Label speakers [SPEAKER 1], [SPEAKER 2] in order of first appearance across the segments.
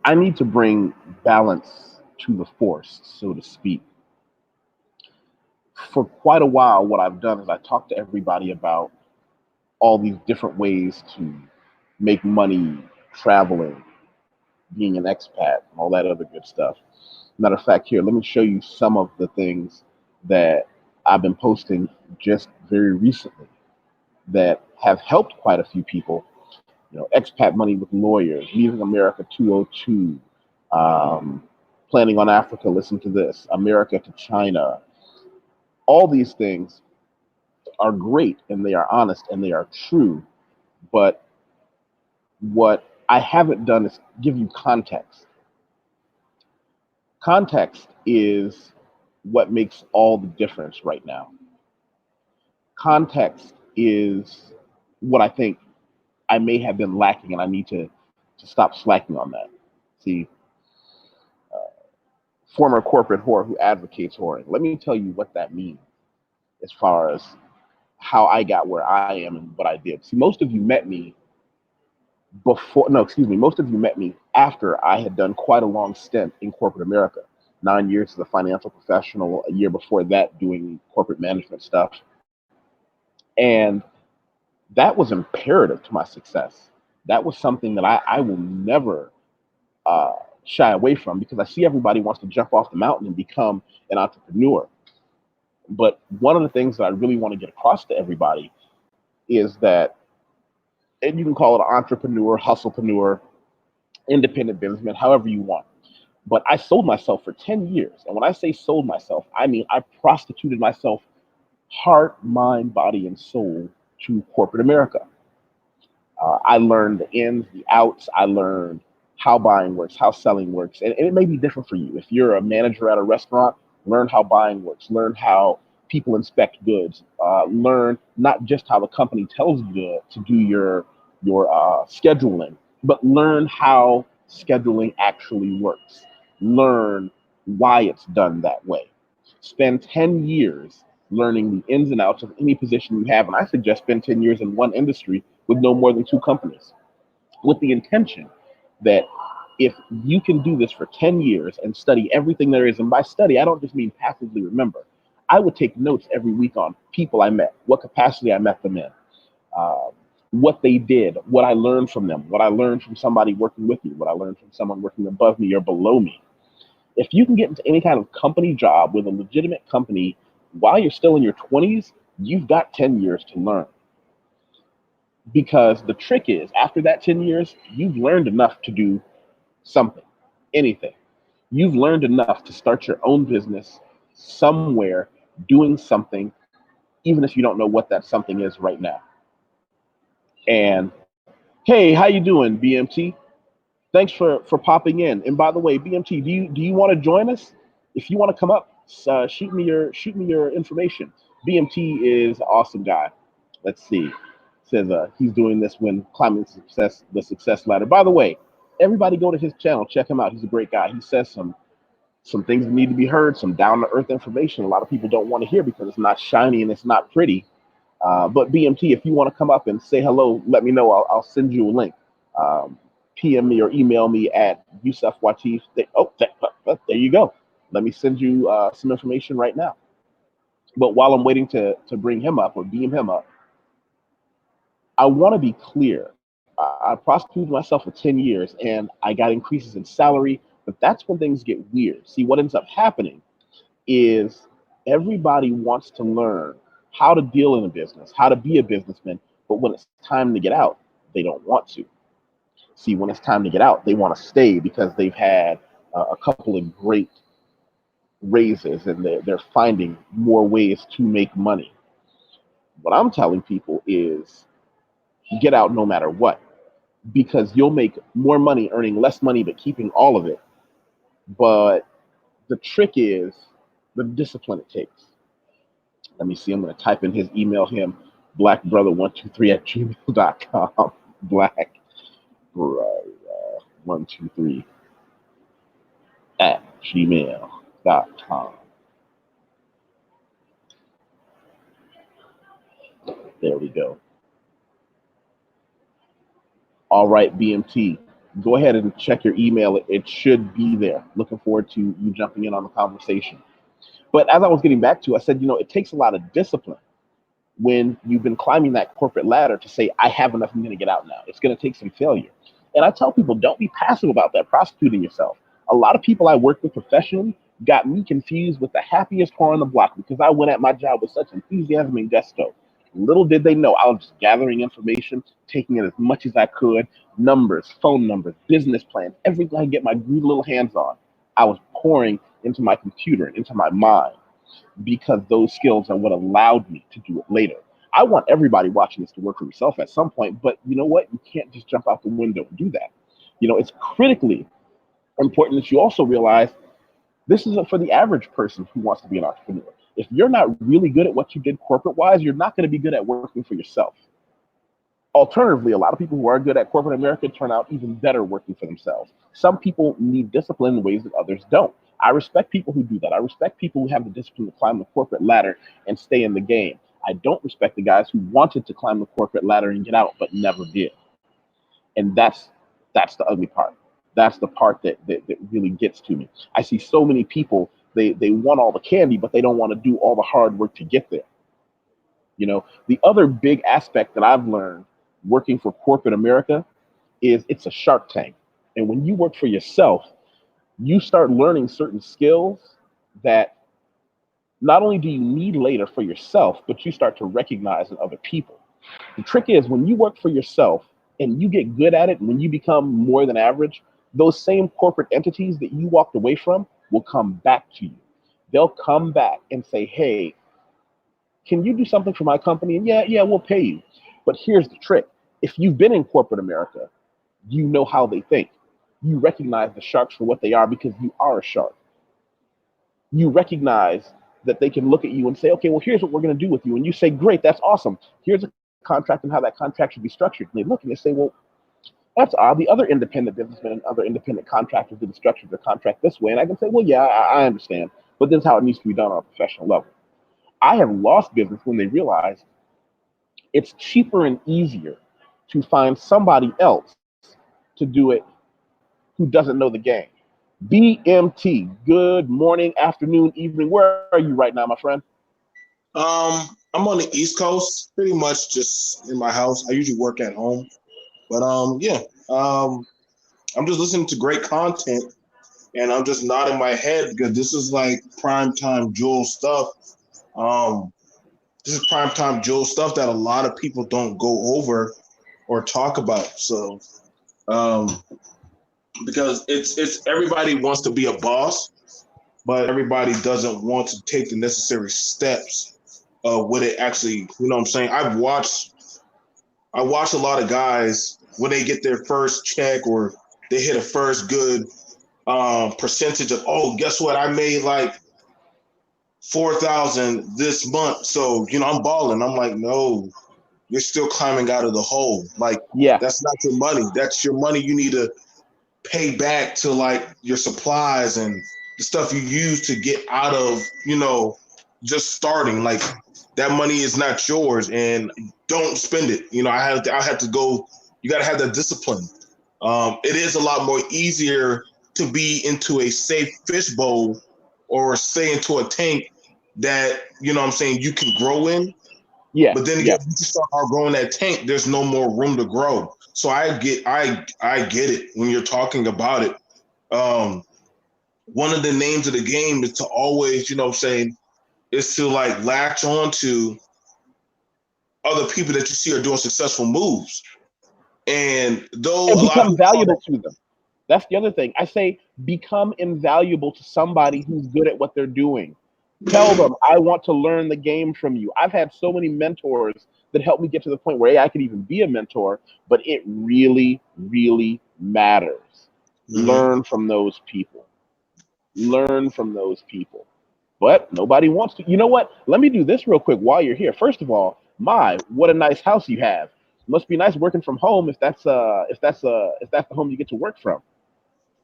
[SPEAKER 1] I need to bring balance to the force, so to speak. For quite a while, what I've done is I talk to everybody about all these different ways to make money traveling, being an expat, and all that other good stuff. Matter of fact, here, let me show you some of the things that I've been posting just very recently that have helped quite a few people. You know, expat money with lawyers, leaving America 202, planning on Africa, listen to this, America to China. All these things are great and they are honest and they are true. But what I haven't done is give you context. Context is what makes all the difference right now. Context is what I think I may have been lacking, and I need to stop slacking on that. See, former corporate whore who advocates whoring. Let me tell you what that means as far as how I got where I am and what I did. See, most of you met me before, no, excuse me, most of you met me after I had done quite a long stint in corporate America. 9 years as a financial professional, a year before that doing corporate management stuff. And that was imperative to my success. That was something that I will never uh, shy away from because I see everybody wants to jump off the mountain and become an entrepreneur. But one of the things that I really want to get across to everybody is that, and you can call it an entrepreneur, hustlepreneur, independent businessman, however you want. But I sold myself for 10 years. And when I say sold myself, I mean I prostituted myself heart, mind, body, and soul to corporate America. I learned the ins, the outs. I learned how buying works, how selling works. And it may be different for you. If you're a manager at a restaurant, learn how buying works, learn how people inspect goods, learn not just how the company tells you to do your scheduling, but learn how scheduling actually works. Learn why it's done that way. Spend 10 years learning the ins and outs of any position you have. And I suggest spend 10 years in one industry with no more than two companies with the intention that if you can do this for 10 years and study everything there is, and by study, I don't just mean passively remember. I would take notes every week on people I met, what capacity I met them in, uh, what they did, what I learned from them, what I learned from somebody working with me, what I learned from someone working above me or below me. If you can get into any kind of company job with a legitimate company while you're still in your 20s, you've got 10 years to learn. Because the trick is, after that 10 years, you've learned enough to do something, anything. You've learned enough to start your own business somewhere doing something, even if you don't know what that something is right now. And hey, how you doing, BMT? Thanks for popping in. And by the way, BMT, do you want to join us? If you want to come up, shoot me your information. BMT is an awesome guy. Let's see. Says he's doing this when climbing the success ladder. By the way, everybody go to his channel, check him out. He's a great guy. He says some things that need to be heard, some down to earth information a lot of people don't want to hear because it's not shiny and it's not pretty. But BMT, if you want to come up and say hello, let me know. I'll send you a link. Um, PM me or email me at YusefWateef. There you go. Let me send you some information right now. But while I'm waiting to bring him up or beam him up, I want to be clear. I prostituted myself for 10 years and I got increases in salary, but that's when things get weird. See, what ends up happening is everybody wants to learn how to deal in a business, how to be a businessman, but when it's time to get out, they don't want to. See, when it's time to get out, they want to stay because they've had a couple of great raises and they're finding more ways to make money. What I'm telling people is get out no matter what because you'll make more money earning less money but keeping all of it. But the trick is the discipline it takes. Let me see. I'm going to type in his email him blackbrother123 at gmail.com. Blackbrother123 at gmail.com. There we go. All right, BMT. Go ahead and check your email. It should be there. Looking forward to you jumping in on the conversation. But as I was getting back to, I said, it takes a lot of discipline when you've been climbing that corporate ladder to say, I have enough, I'm going to get out now. It's going to take some failure. And I tell people, don't be passive about that, prostituting yourself. A lot of people I work with professionally got me confused with the happiest car on the block because I went at my job with such enthusiasm and gusto. Little did they know I was just gathering information, taking it as much as I could, numbers, phone numbers, business plans, everything I could get my greedy little hands on. I was pouring into my computer and into my mind because those skills are what allowed me to do it later. I want everybody watching this to work for yourself at some point, but you know what? You can't just jump out the window and do that. It's critically important that you also realize this isn't for the average person who wants to be an entrepreneur. If you're not really good at what you did corporate wise, you're not going to be good at working for yourself. Alternatively, a lot of people who are good at corporate America turn out even better working for themselves. Some people need discipline in ways that others don't. I respect people who do that. I respect people who have the discipline to climb the corporate ladder and stay in the game. I don't respect the guys who wanted to climb the corporate ladder and get out but never did. And that's the ugly part. That's the part that really gets to me. I see so many people, they want all the candy, but they don't want to do all the hard work to get there. The other big aspect that I've learned working for corporate America is it's a shark tank. And when you work for yourself, you start learning certain skills that not only do you need later for yourself, but you start to recognize in other people. The trick is when you work for yourself and you get good at it, and when you become more than average, those same corporate entities that you walked away from will come back to you. They'll come back and say, hey, can you do something for my company? And yeah, we'll pay you. But here's the trick. If you've been in corporate America, you know how they think. You recognize the sharks for what they are because you are a shark. You recognize that they can look at you and say, okay, well, here's what we're going to do with you. And you say, great, that's awesome. Here's a contract and how that contract should be structured. And they look and they say, well, that's odd. The other independent businessmen and other independent contractors didn't structure their contract this way. And I can say, well, yeah, I understand. But this is how it needs to be done on a professional level. I have lost business when they realize it's cheaper and easier to find somebody else to do it who doesn't know the game. BMT, good morning, afternoon, evening. Where are you right now, my friend?
[SPEAKER 2] I'm on the East Coast, pretty much just in my house. I usually work at home, but yeah, I'm just listening to great content, and I'm just nodding my head because this is like prime time jewel stuff. Um, this is prime time jewel stuff that a lot of people don't go over or talk about. So, um, because it's everybody wants to be a boss, but everybody doesn't want to take the necessary steps of what it actually. You know what I'm saying? I watch a lot of guys when they get their first check or they hit a first good percentage of, oh, guess what? I made like 4,000 this month. So, I'm balling. I'm like, no, you're still climbing out of the hole. Like,
[SPEAKER 1] Yeah.
[SPEAKER 2] that's not your money. That's your money you need to pay back to like your supplies and the stuff you use to get out of, just starting. Like, that money is not yours and don't spend it. I have to go. You got to have that discipline. It is a lot more easier to be into a safe fishbowl or stay into a tank that, what I'm saying, you can grow in.
[SPEAKER 1] Yeah.
[SPEAKER 2] But then again, once you start outgrowing that tank, there's no more room to grow. So I get it when you're talking about it. One of the names of the game is to always, is to like latch on to other people that you see are doing successful moves. And though
[SPEAKER 1] And
[SPEAKER 2] a lot of
[SPEAKER 1] become
[SPEAKER 2] people call
[SPEAKER 1] valuable
[SPEAKER 2] that,
[SPEAKER 1] to them. That's the other thing. I say become invaluable to somebody who's good at what they're doing. Tell them, I want to learn the game from you. I've had so many mentors that helped me get to the point where I could even be a mentor, but it really, really matters. Learn from those people. Learn from those people. But nobody wants to. You know what? Let me do this real quick while you're here. First of all, what a nice house you have. Must be nice working from home if that's the home you get to work from.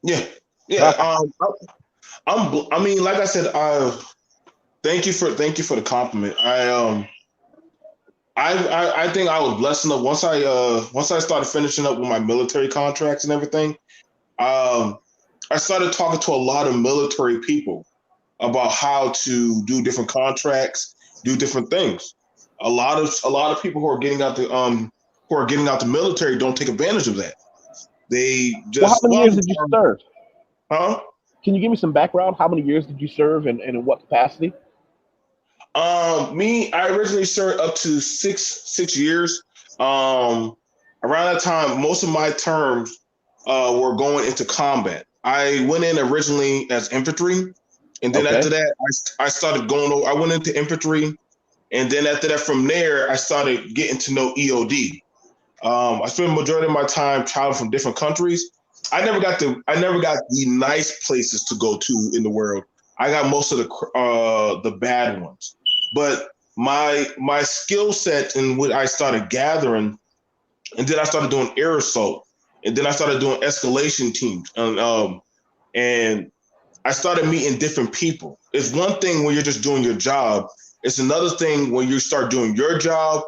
[SPEAKER 2] yeah, yeah. I mean, like I said, thank you for the compliment. I think I was blessed enough once I started finishing up with my military contracts and everything. Um, I started talking to a lot of military people about how to do different contracts, do different things. A lot of people who are getting out the military don't take advantage of that. They
[SPEAKER 1] Well, how
[SPEAKER 2] just
[SPEAKER 1] many years did you serve?
[SPEAKER 2] huh?
[SPEAKER 1] Can you give me some background? How many years did you serve, and in what capacity?
[SPEAKER 2] I originally served up to six years. Um, Around that time, most of my terms were going into combat. I went in originally as infantry, and then after
[SPEAKER 1] Okay.
[SPEAKER 2] that, I started going over. I went into infantry, and then after that, from there, I started getting to know EOD. I spent the majority of my time traveling from different countries. I never got the nice places to go to in the world. I got most of the bad ones. But my skill set and what I started gathering, and then I started doing air assault, and then I started doing escalation teams, and I started meeting different people. It's one thing when you're just doing your job. It's another thing when you start doing your job,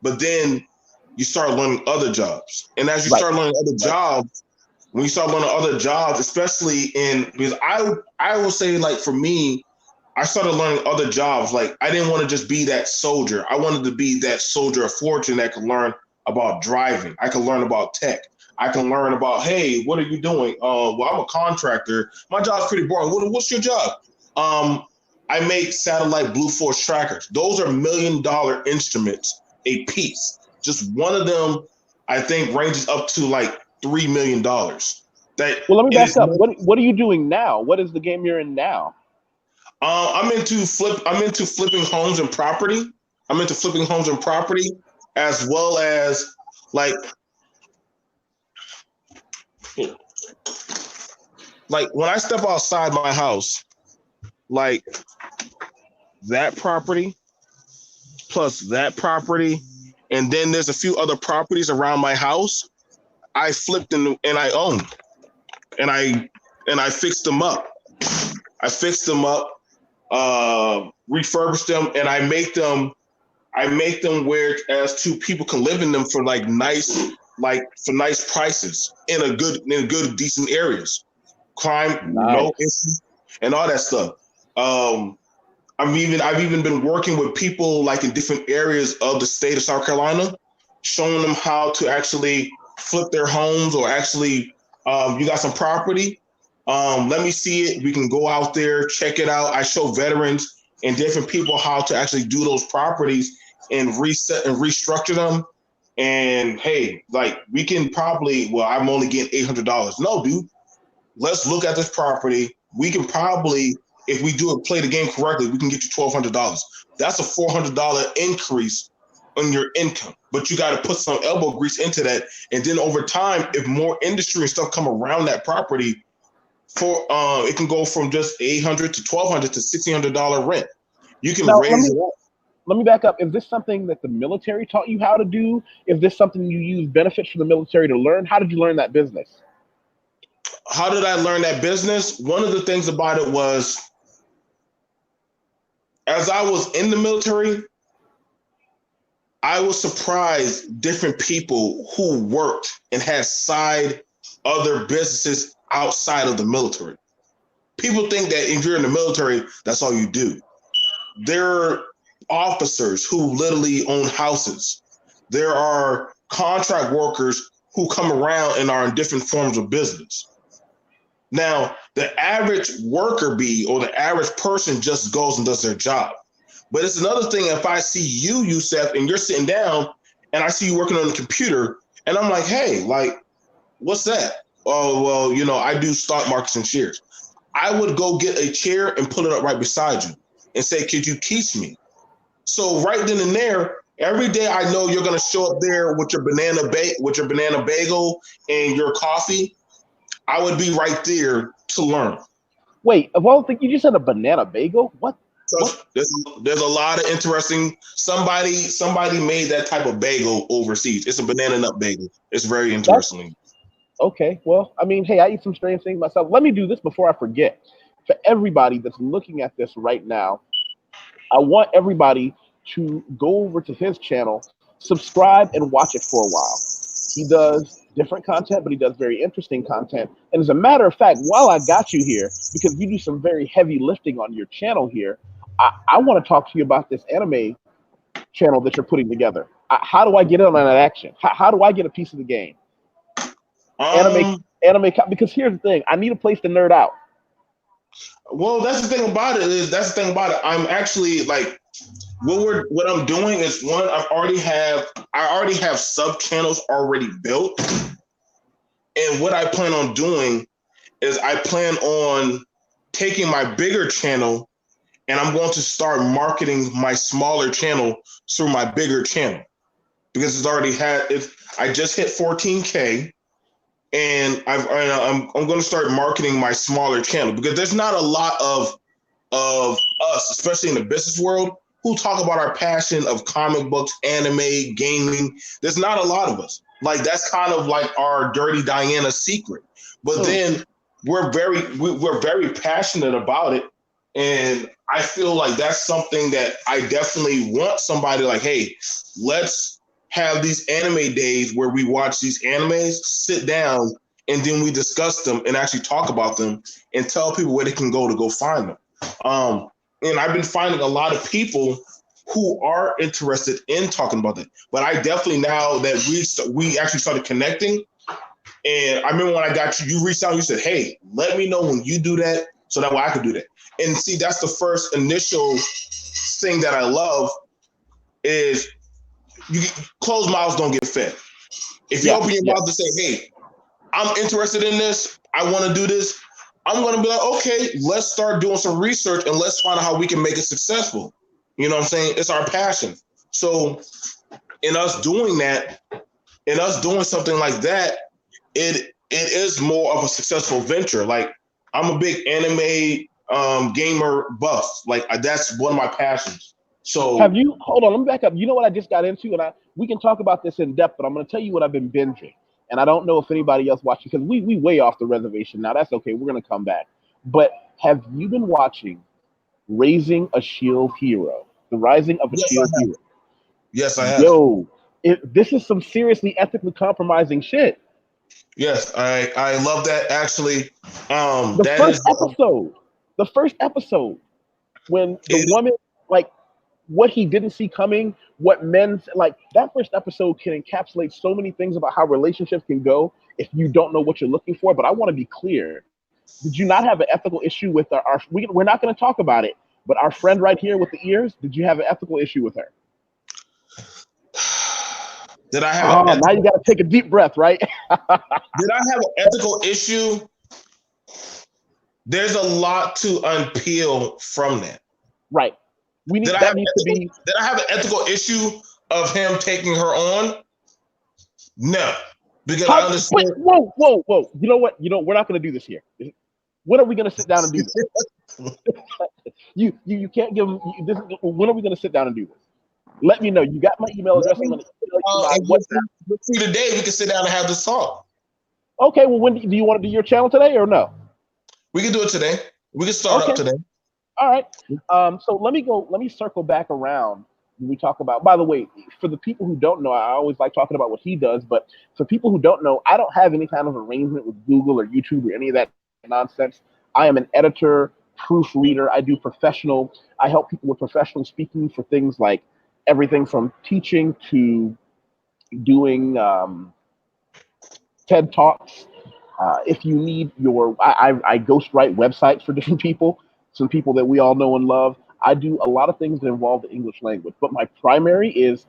[SPEAKER 2] but then you start learning other jobs. And as you
[SPEAKER 1] Right.
[SPEAKER 2] start learning other
[SPEAKER 1] Right.
[SPEAKER 2] jobs, when you start learning other jobs, especially in because I will say like for me, I started learning other jobs. Like I didn't want to just be that soldier. I wanted to be that soldier of fortune that could learn about driving. I could learn about tech. I can learn about, hey, what are you doing? Well, I'm a contractor. My job's pretty boring. What's your job? Um, I make satellite Blue Force trackers. Those are $1 million instruments a piece. Just one of them, I think, ranges up to like $3 million. That
[SPEAKER 1] Well, let me
[SPEAKER 2] and
[SPEAKER 1] back
[SPEAKER 2] it's
[SPEAKER 1] up. What are you doing now? What is the game you're in now?
[SPEAKER 2] I'm into flipping homes and property. I'm into flipping homes and property, as well as like like when I step outside my house, like that property plus that property, and then there's a few other properties around my house. I flipped and I own, and I fixed them up. I fixed them up, refurbished them, and I make them where as to people can live in them for like for nice prices in a good decent areas. Crime, no
[SPEAKER 1] Nice.
[SPEAKER 2] issue, and all that stuff. Um, I've even been working with people like in different areas of the state of South Carolina, showing them how to actually flip their homes or actually you got some property. Let me see it. We can go out there, check it out. I show veterans and different people how to actually do those properties and reset and restructure them. And hey, like we can probably, well, I'm only getting $800. No, dude, let's look at this property. We can probably, if we do it, play the game correctly, we can get you $1,200. That's a $400 increase on your income. But you got to put some elbow grease into that, and then over time, if more industry and stuff come around that property, for it can go from just $800 to $1,200 to $1,600 rent. You can
[SPEAKER 1] Now,
[SPEAKER 2] raise it up.
[SPEAKER 1] let me back up. Is this something that the military taught you how to do? Is this something you use benefits from the military to learn? How did you learn that business?
[SPEAKER 2] How did I learn that business? One of the things about it was as I was in the military, I was surprised different people who worked and had side other businesses outside of the military. People think that if you're in the military, that's all you do. There are officers who literally own houses. There are contract workers who come around and are in different forms of business. Now, the average worker bee or the average person just goes and does their job. But it's another thing if I see you, Yusef, and you're sitting down and I see you working on the computer, and I'm like, hey, like, what's that? Oh, well, I do stock markets and shares. I would go get a chair and put it up right beside you and say, could you teach me? So right then and there, every day I know you're gonna show up there with your banana bagel and your coffee. I would be right there to learn.
[SPEAKER 1] Wait, of all things, you just said a banana bagel? What? What?
[SPEAKER 2] So there's a lot of interesting. Somebody made that type of bagel overseas. It's a banana nut bagel. It's very
[SPEAKER 1] That's
[SPEAKER 2] interesting.
[SPEAKER 1] okay. Well, I mean, hey, I eat some strange things myself. Let me do this before I forget. For everybody that's looking at this right now, I want everybody to go over to his channel, subscribe, and watch it for a while. He does different content, but he does very interesting content. And as a matter of fact, while I got you here, because you do some very heavy lifting on your channel here, I want to talk to you about this anime channel that you're putting together. How do I get in on that action? How do I get a piece of the game? Anime, because here's the thing, I need a place to nerd out.
[SPEAKER 2] Well, that's the thing about it. I'm actually like, what I'm doing is, one, I already have sub channels already built, and what I plan on doing is I plan on taking my bigger channel and I'm going to start marketing my smaller channel through my bigger channel, because I just hit 14K, and I'm going to start marketing my smaller channel, because there's not a lot of us, especially in the business world, who talk about our passion of comic books, anime, gaming. There's not a lot of us. Like, that's kind of like our dirty Diana secret. But then we're very passionate about it, and I feel like that's something that I definitely want somebody like, hey, let's have these anime days where we watch these animes, sit down, and then we discuss them and actually talk about them and tell people where they can go find them. And I've been finding a lot of people who are interested in talking about that. But I definitely, now that we actually started connecting, and I remember when I got you reached out, you said, hey, let me know when you do that so that way I could do that. And see, that's the first initial thing that I love is closed mouths don't get fed. If you open your mouth to say, hey, I'm interested in this, I want to do this, I'm going to be like, okay, let's start doing some research and let's find out how we can make it successful. You know what I'm saying? It's our passion. So in us doing that, in us doing something like that, it is more of a successful venture. Like, I'm a big anime gamer buff. Like, that's one of my passions. So
[SPEAKER 1] hold on, let me back up. You know what I just got into, and we can talk about this in depth, but I'm going to tell you what I've been binging. And I don't know if anybody else watching, because we way off the reservation now. That's okay. We're going to come back. But have you been watching Raising a Shield Hero? The Rising of a Shield Hero.
[SPEAKER 2] Yes, I have.
[SPEAKER 1] Yo, this is some seriously ethically compromising shit.
[SPEAKER 2] Yes, I love that, actually.
[SPEAKER 1] The first episode, when the woman, like, what he didn't see coming, what men, like, that first episode can encapsulate so many things about how relationships can go if you don't know what you're looking for. But I want to be clear. Did you not have an ethical issue with we're not going to talk about it, but our friend right here with the ears, did you have an ethical issue with her?
[SPEAKER 2] Did I have
[SPEAKER 1] now you got to take a deep breath, right?
[SPEAKER 2] Did I have an ethical issue? There's a lot to unpeel from that.
[SPEAKER 1] Right.
[SPEAKER 2] Did I have an ethical issue of him taking her on? No. Because I understand.
[SPEAKER 1] Whoa. You know what? We're not going to do this here. When are we going to sit down and do this? you can't give him this. When are we going to sit down and do this? Let me know. You got my email address. I'm going to
[SPEAKER 2] see today. We can sit down and have this talk.
[SPEAKER 1] Okay. Well, when do you want to do your channel today or no?
[SPEAKER 2] We can do it today. We can start up today.
[SPEAKER 1] All right. So let me circle back around when we talk about, by the way, for the people who don't know, I always like talking about what he does, but for people who don't know, I don't have any kind of arrangement with Google or YouTube or any of that nonsense. I am an editor, proofreader. I help people with professional speaking for things like everything from teaching to doing TED Talks. If you need I ghostwrite websites for different people, some people that we all know and love. I do a lot of things that involve the English language, but my primary is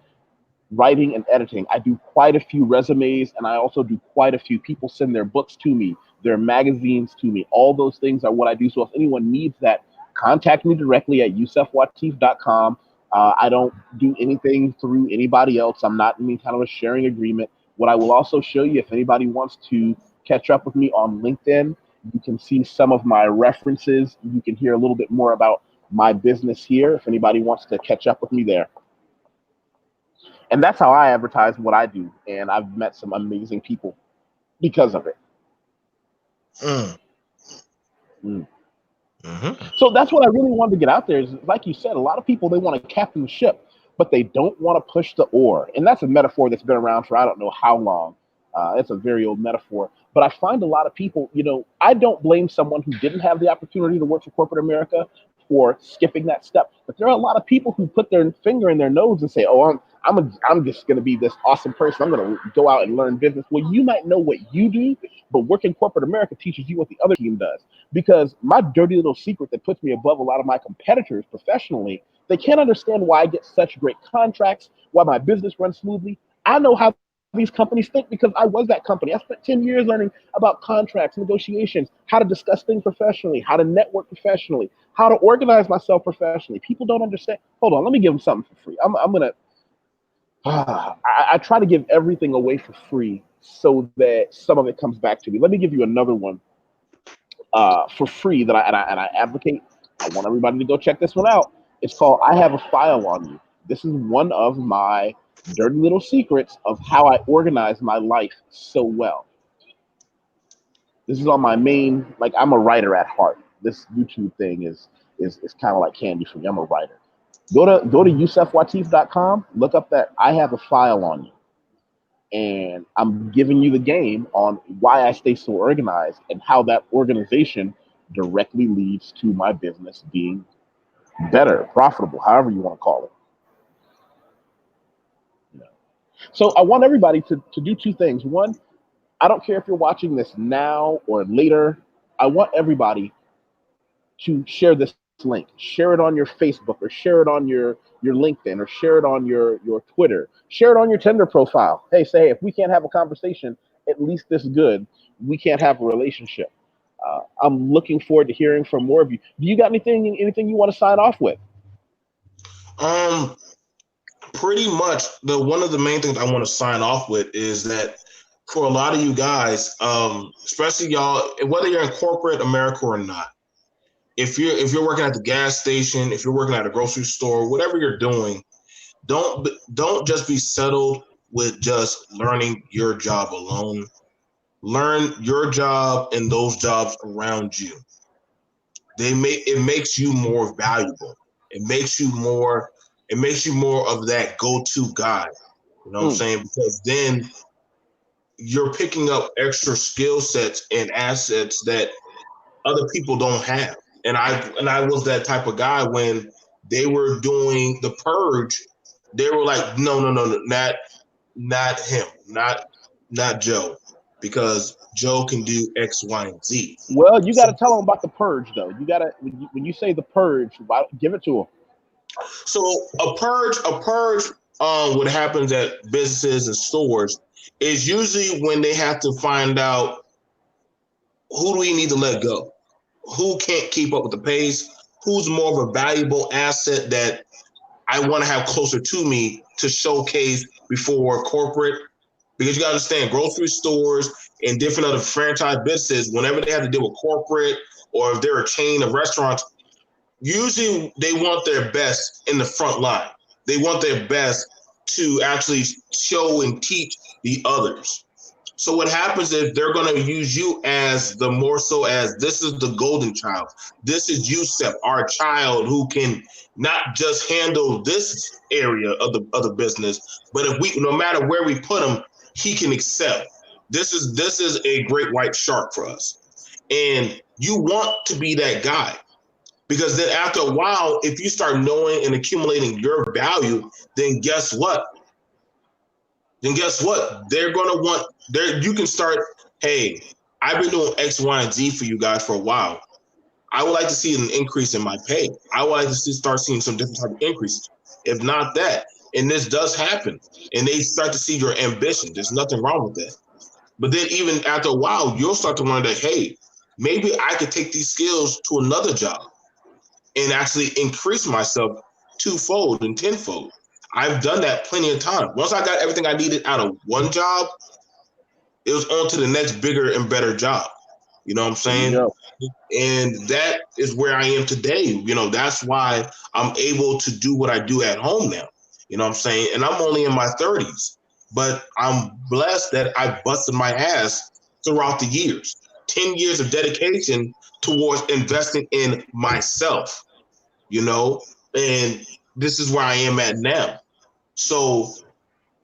[SPEAKER 1] writing and editing. I do quite a few resumes, and I also do quite a few people send their books to me, their magazines to me. All those things are what I do. So if anyone needs that, contact me directly at YusefWateef.com. I don't do anything through anybody else. I'm not in any kind of a sharing agreement. What I will also show you, if anybody wants to catch up with me on LinkedIn, you can see some of my references. You can hear a little bit more about my business here if anybody wants to catch up with me there. And that's how I advertise what I do. And I've met some amazing people because of it. So that's what I really wanted to get out there is, like you said, a lot of people, they want to captain the ship. but they don't want to push the ore. And that's a metaphor that's been around for I don't know how long. It's a very old metaphor. But I find a lot of people, I don't blame someone who didn't have the opportunity to work for corporate America for skipping that step. But there are a lot of people who put their finger in their nose and say, "Oh, I'm just going to be this awesome person. I'm going to go out and learn business." Well, you might know what you do, but working corporate America teaches you what the other team does. Because my dirty little secret that puts me above a lot of my competitors professionally, they can't understand why I get such great contracts, why my business runs smoothly. I know how these companies think because I was that company. I spent 10 years learning about contracts, negotiations, how to discuss things professionally, how to network professionally, how to organize myself professionally. People don't understand. Hold on, let me give them something for free. I'm going to, I try to give everything away for free so that some of it comes back to me. Let me give you another one for free that I advocate. I want everybody to go check this one out. It's called I Have a File on You. This is one of my dirty little secrets of how I organize my life so well. This is on my main, like I'm a writer at heart. This YouTube thing is kind of like candy for me. I'm a writer. Go to YusefWateef.com, look up that I Have a File on You. And I'm giving you the game on why I stay so organized and how that organization directly leads to my business being better, profitable, however you want to call it. So I want everybody to do two things. One, I don't care if you're watching this now or later. I want everybody to share this link. Share it on your Facebook or share it on your LinkedIn or share it on your Twitter. Share it on your Tinder profile. Hey, say, hey, if we can't have a conversation, at least this good, we can't have a relationship. I'm looking forward to hearing from more of you. Do you got anything you want to sign off with?
[SPEAKER 2] Pretty much one of the main things I want to sign off with is that for a lot of you guys, especially y'all, whether you're in corporate America or not, if you're working at the gas station, if you're working at a grocery store, whatever you're doing, don't just be settled with just learning your job alone. Learn your job and those jobs around you. It makes you more valuable. It makes you more of that go-to guy. You know what I'm saying? Because then you're picking up extra skill sets and assets that other people don't have. And I was that type of guy when they were doing the purge. They were like, no, not him, not Joe, because Joe can do X, Y, and Z.
[SPEAKER 1] Well, you got to tell them about the purge, though. You got to when you say the purge, give it to them.
[SPEAKER 2] So a purge, what happens at businesses and stores is usually when they have to find out who do we need to let go, who can't keep up with the pace, who's more of a valuable asset that I want to have closer to me to showcase before corporate. Because you got to understand, grocery stores and different other franchise businesses, whenever they have to deal with corporate or if they're a chain of restaurants, usually they want their best in the front line. They want their best to actually show and teach the others. So what happens is they're going to use you as the more so as this is the golden child. This is Yusef, our child who can not just handle this area of the business, but if we, no matter where we put him, he can excel. This is a great white shark for us. And you want to be that guy. Because then after a while, if you start knowing and accumulating your value, then guess what? They're going to want, you can start, hey, I've been doing X, Y, and Z for you guys for a while. I would like to see an increase in my pay. I would like to start seeing some different type of increases. If not that, and this does happen, and they start to see your ambition. There's nothing wrong with that. But then even after a while, you'll start to wonder, hey, maybe I could take these skills to another job and actually increase myself twofold and tenfold. I've done that plenty of times. Once I got everything I needed out of one job, it was on to the next bigger and better job. You know what I'm saying?
[SPEAKER 1] Yeah.
[SPEAKER 2] And that is where I am today. You know, that's why I'm able to do what I do at home now. You know what I'm saying? And I'm only in my 30s, but I'm blessed that I busted my ass throughout the years. 10 years of dedication towards investing in myself, you know, and this is where I am at now. So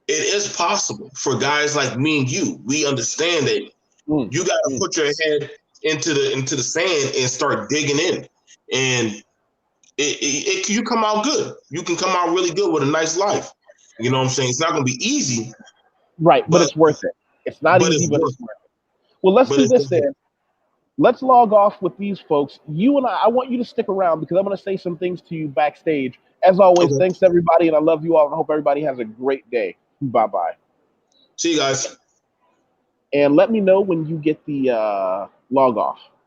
[SPEAKER 2] it is possible for guys like me and you. We understand that you got to put your head into the sand and start digging in, and you come out good. You can come out really good with a nice life. You know what I'm saying? It's not going to be easy,
[SPEAKER 1] Right, but it's worth it. It's not easy,
[SPEAKER 2] it's
[SPEAKER 1] but
[SPEAKER 2] worth
[SPEAKER 1] it's worth it. Well, let's
[SPEAKER 2] But
[SPEAKER 1] do
[SPEAKER 2] it's
[SPEAKER 1] this
[SPEAKER 2] worth it.
[SPEAKER 1] then. Let's log off with these folks. You and I want you to stick around because I'm going to say some things to you backstage. As always,
[SPEAKER 2] Okay.
[SPEAKER 1] thanks everybody, and I love you all, and I hope everybody has a great day. Bye-bye.
[SPEAKER 2] See you guys.
[SPEAKER 1] And let me know when you get the log off.